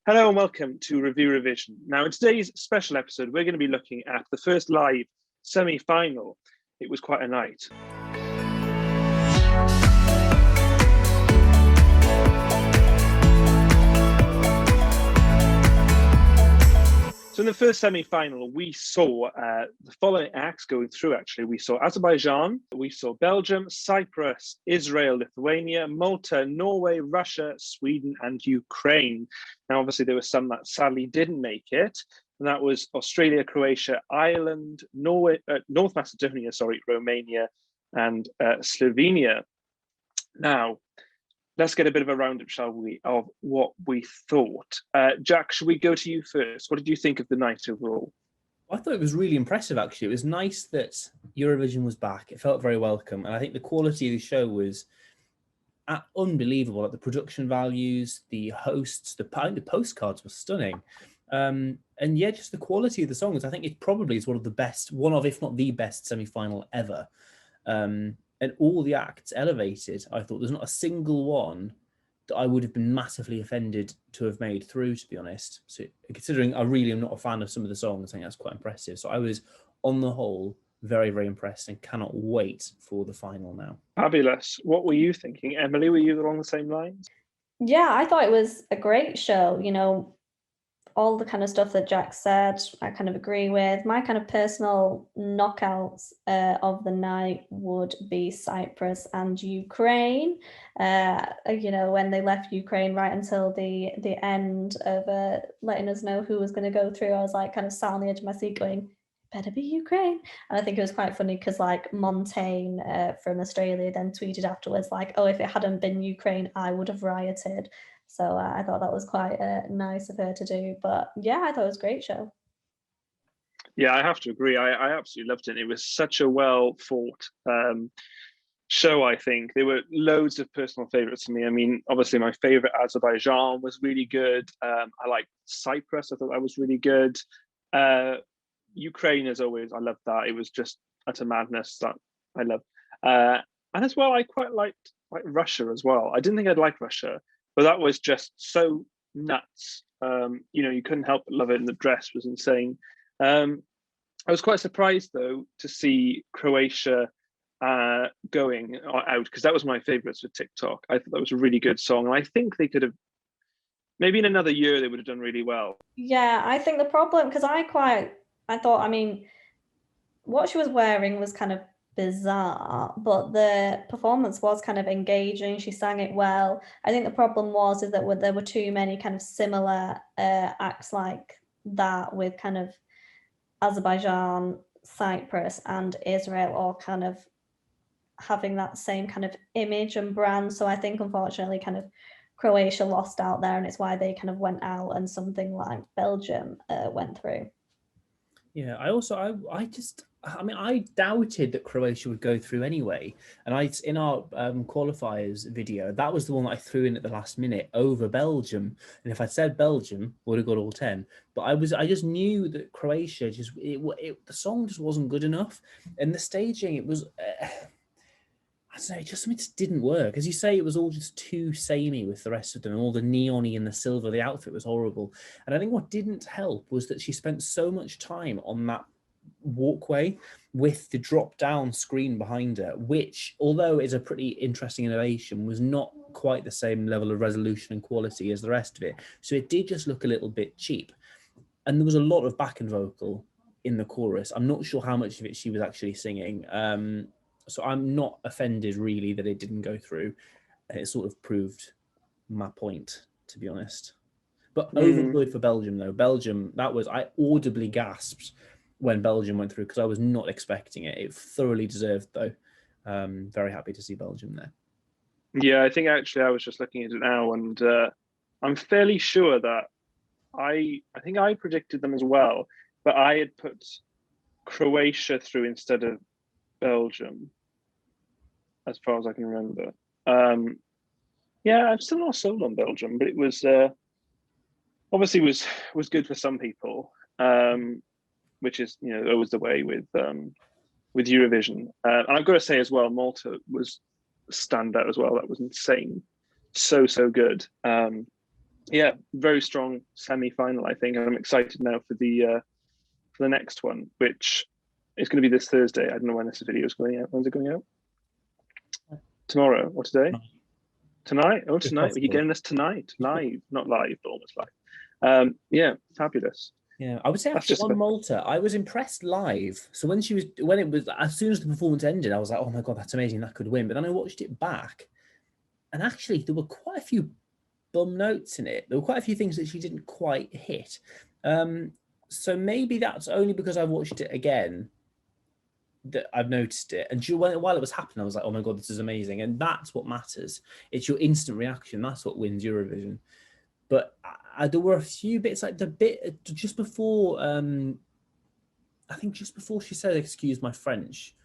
Hello and welcome to Review Revision. Now, in today's special episode, we're going to be looking at the first live semi-final. It was quite a night. So in the first semi-final, we saw the following acts going through, actually. We saw Azerbaijan, we saw Belgium, Cyprus, Israel, Lithuania, Malta, Norway, Russia, Sweden, and Ukraine. Now, obviously, there were some that sadly didn't make it, and that was Australia, Croatia, Ireland, Norway, North Macedonia, Romania, and Slovenia. Now, let's get a bit of a roundup, shall we, of what we thought. Jack, should we go to you first? What did you think of the night overall? I thought it was really impressive, actually. It was nice that Eurovision was back. It felt very welcome. And I think the quality of the show was unbelievable. Like the production values, the hosts, the postcards were stunning. And yeah, just the quality of the songs. I think it probably is one of, if not the best semi-final ever. And all the acts elevated. I thought there's not a single one that I would have been massively offended to have made through, to be honest. So considering I really am not a fan of some of the songs, I think that's quite impressive. So I was, on the whole, very, very impressed and cannot wait for the final now. Fabulous. What were you thinking? Emily, were you along the same lines? Yeah, I thought it was a great show. You know, all the kind of stuff that Jack said, I kind of agree with. My kind of personal knockouts of the night would be Cyprus and Ukraine. You know, when they left Ukraine right until the end of letting us know who was going to go through, I was like kind of sat on the edge of my seat going, better be Ukraine. And I think it was quite funny because like Montaigne from Australia then tweeted afterwards like, oh, if it hadn't been Ukraine, I would have rioted. So I thought that was quite nice of her to do. But yeah, I thought it was a great show. Yeah, I have to agree. I absolutely loved it. It was such a well thought show, I think. There were loads of personal favourites for me. I mean, obviously my favourite Azerbaijan was really good. I liked Cyprus. I thought that was really good. Ukraine, as always, I loved that. It was just utter madness that I loved. And as well, I quite liked Russia as well. I didn't think I'd like Russia, but that was just so nuts. You know, you couldn't help but love it, and the dress was insane. I was quite surprised, though, to see Croatia going out, because that was my favourites with Tick-Tock. I thought that was a really good song, and I think they could have, maybe in another year, they would have done really well. Yeah, I think the problem, because I thought, I mean, what she was wearing was kind of bizarre, but the performance was kind of engaging. She sang it well. I think the problem is that there were too many kind of similar acts like that with kind of Azerbaijan, Cyprus, and Israel all kind of having that same kind of image and brand. So I think unfortunately kind of Croatia lost out there, and it's why they kind of went out and something like Belgium went through. Yeah, I doubted that Croatia would go through anyway. And in our qualifiers video, that was the one that I threw in at the last minute over Belgium. And if I'd said Belgium, would have got all 10. But I just knew that Croatia the song just wasn't good enough, and the staging, it was. I don't know, it just didn't work. As you say, it was all just too samey with the rest of them. All the neon-y and the silver, the outfit was horrible. And I think what didn't help was that she spent so much time on that walkway with the drop-down screen behind her, which, although is a pretty interesting innovation, was not quite the same level of resolution and quality as the rest of it. So it did just look a little bit cheap. And there was a lot of back and vocal in the chorus. I'm not sure how much of it she was actually singing. So I'm not offended, really, that it didn't go through. It sort of proved my point, to be honest. But overjoyed for Belgium, though. Belgium, I audibly gasped when Belgium went through because I was not expecting it. It thoroughly deserved, though. Very happy to see Belgium there. Yeah, I think actually I was just looking at it now, and I'm fairly sure that I think I predicted them as well, but I had put Croatia through instead of Belgium, as far as I can remember. Yeah, I'm still not sold on Belgium, but it was obviously was good for some people, which is, you know, always the way with Eurovision. And I've got to say as well, Malta was standout as well. That was insane, so good. yeah, very strong semi-final, I think, and I'm excited now for the next one, which is going to be this Thursday. I don't know when this video is going out. When's it going out? Tomorrow or today? Tonight? Oh, tonight. You're getting this tonight, live, not live, but almost live. Yeah, fabulous. Yeah, I would say after on Malta, I was impressed live. So when it was, as soon as the performance ended, I was like, oh my God, that's amazing, that could win. But then I watched it back, and actually there were quite a few bum notes in it. There were quite a few things that she didn't quite hit. So maybe that's only because I've watched it again that I've noticed it. And while it was happening, I was like, oh my God, this is amazing. And that's what matters. It's your instant reaction. That's what wins Eurovision. But there were a few bits, like the bit just before, I think just before she said, excuse my French,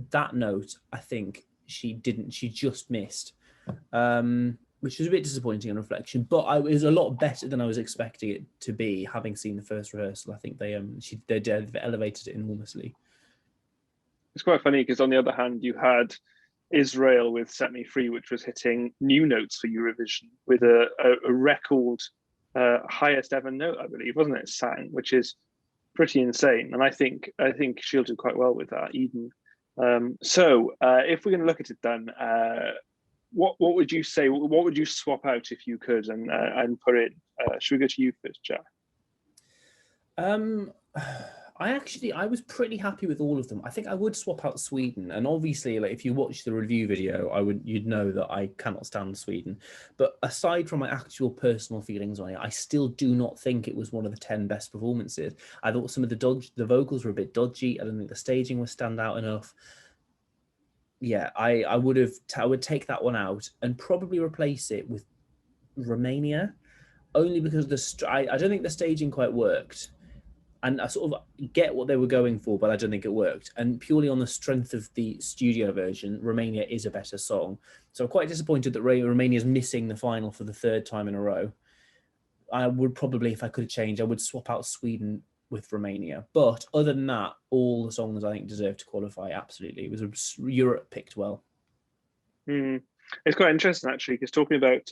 that note, I think she just missed, which was a bit disappointing on reflection, but it was a lot better than I was expecting it to be, having seen the first rehearsal. I think they elevated it enormously. It's quite funny because on the other hand, you had Israel with Set Me Free, which was hitting new notes for Eurovision with a record highest ever note, I believe, wasn't it? Sang, which is pretty insane. And I think she'll do quite well with that, even. So if we're going to look at it then, what would you say? What would you swap out if you could and put in? Should we go to you first, Jack? I was pretty happy with all of them. I think I would swap out Sweden, and obviously, like if you watch the review video, you'd know that I cannot stand Sweden. But aside from my actual personal feelings on it, I still do not think it was one of the 10 best performances. I thought some of the vocals were a bit dodgy. I don't think the staging was stand out enough. Yeah, I would take that one out and probably replace it with Romania, only because I don't think the staging quite worked. And I sort of get what they were going for, but I don't think it worked. And purely on the strength of the studio version, Romania is a better song. So I'm quite disappointed that Romania is missing the final for the 3rd time in a row. I would probably, if I could change, I would swap out Sweden with Romania. But other than that, all the songs I think deserve to qualify. Absolutely. It was Europe picked well. It's quite interesting, actually, because talking about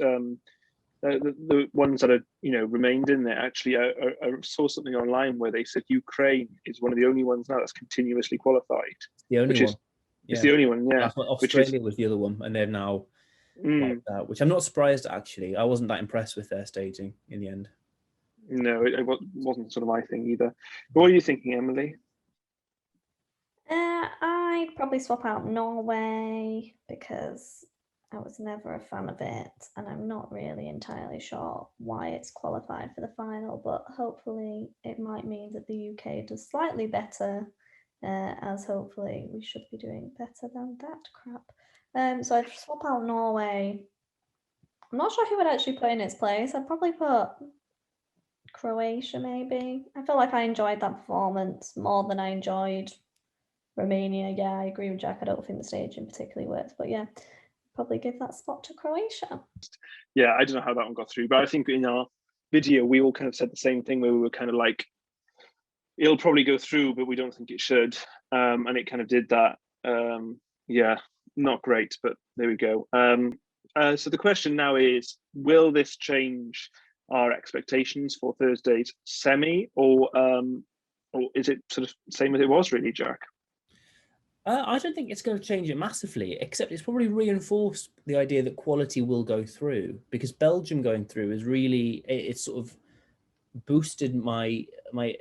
the ones that are remained in there, actually I saw something online where they said Ukraine is one of the only ones now that's continuously qualified. The only one. It's the only one, yeah. Australia was the other one, and they're now like that, which I'm not surprised at, actually. I wasn't that impressed with their staging in the end. No, it wasn't sort of my thing either. But what are you thinking, Emily? I'd probably swap out Norway because I was never a fan of it, and I'm not really entirely sure why it's qualified for the final, but hopefully it might mean that the UK does slightly better, as hopefully we should be doing better than that crap. So I'd swap out Norway. I'm not sure who would actually put in its place. I'd probably put Croatia, maybe. I feel like I enjoyed that performance more than I enjoyed Romania. Yeah, I agree with Jack. I don't think the staging particularly works, but yeah, probably give that spot to Croatia. Yeah, I don't know how that one got through, but I think in our video we all kind of said the same thing, where we were kind of like, it'll probably go through, but we don't think it should, and it kind of did that. Yeah, not great, but there we go. So the question now is, will this change our expectations for Thursday's semi, or is it sort of same as it was, really, Jack? I don't think it's going to change it massively, except it's probably reinforced the idea that quality will go through, because Belgium going through is really, it's sort of boosted my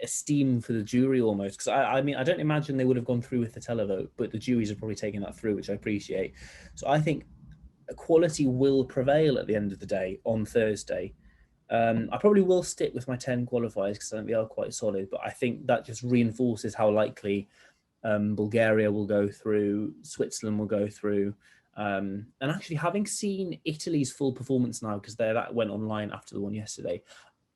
esteem for the jury almost, because I mean, I don't imagine they would have gone through with the televote, but the juries have probably taken that through, which I appreciate. So I think quality will prevail at the end of the day on Thursday. I probably will stick with my 10 qualifiers because I think they are quite solid, but I think that just reinforces how likely Bulgaria will go through, Switzerland will go through. And actually, having seen Italy's full performance now, because that went online after the one yesterday,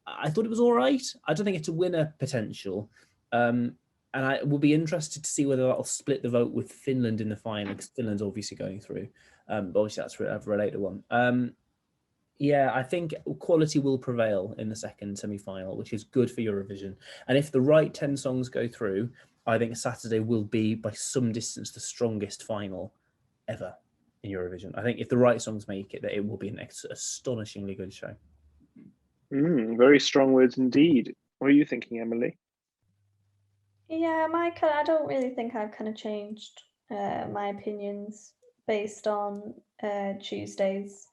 I thought it was all right. I don't think it's a winner potential. And I will be interested to see whether that'll split the vote with Finland in the final, because Finland's obviously going through. But obviously, that's a related one. Yeah, I think quality will prevail in the second semi-final, which is good for Eurovision. And if the right 10 songs go through, I think Saturday will be, by some distance, the strongest final ever in Eurovision. I think if the right songs make it, that it will be an astonishingly good show. Very strong words indeed. What are you thinking, Emily? Yeah, I don't really think I've kind of changed my opinions based on Tuesday's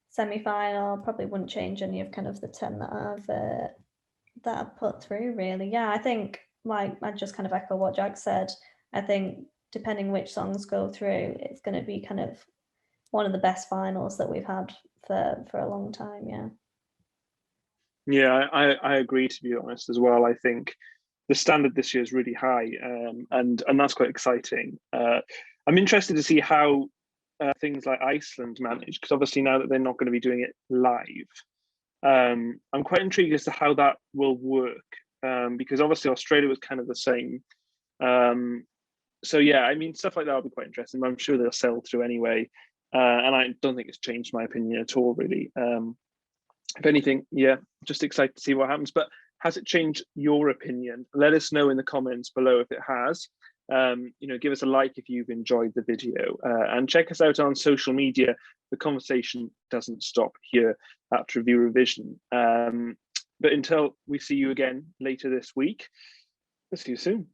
semi-final. Probably wouldn't change any of kind of the 10 that I've put through, really. Yeah, I think, like, I just kind of echo what Jack said. I think depending which songs go through, it's going to be kind of one of the best finals that we've had for a long time. Yeah. Yeah, I agree, to be honest, as well. I think the standard this year is really high, and that's quite exciting. I'm interested to see how things like Iceland manage, because obviously now that they're not going to be doing it live, I'm quite intrigued as to how that will work, because obviously Australia was kind of the same. So yeah, I mean, stuff like that will be quite interesting. But I'm sure they'll sell through anyway, and I don't think it's changed my opinion at all, really. If anything, yeah, just excited to see what happens. But has it changed your opinion? Let us know in the comments below if it has. Give us a like if you've enjoyed the video, and check us out on social media. The conversation doesn't stop here at reveurovision. But until we see you again later this week, we'll see you soon.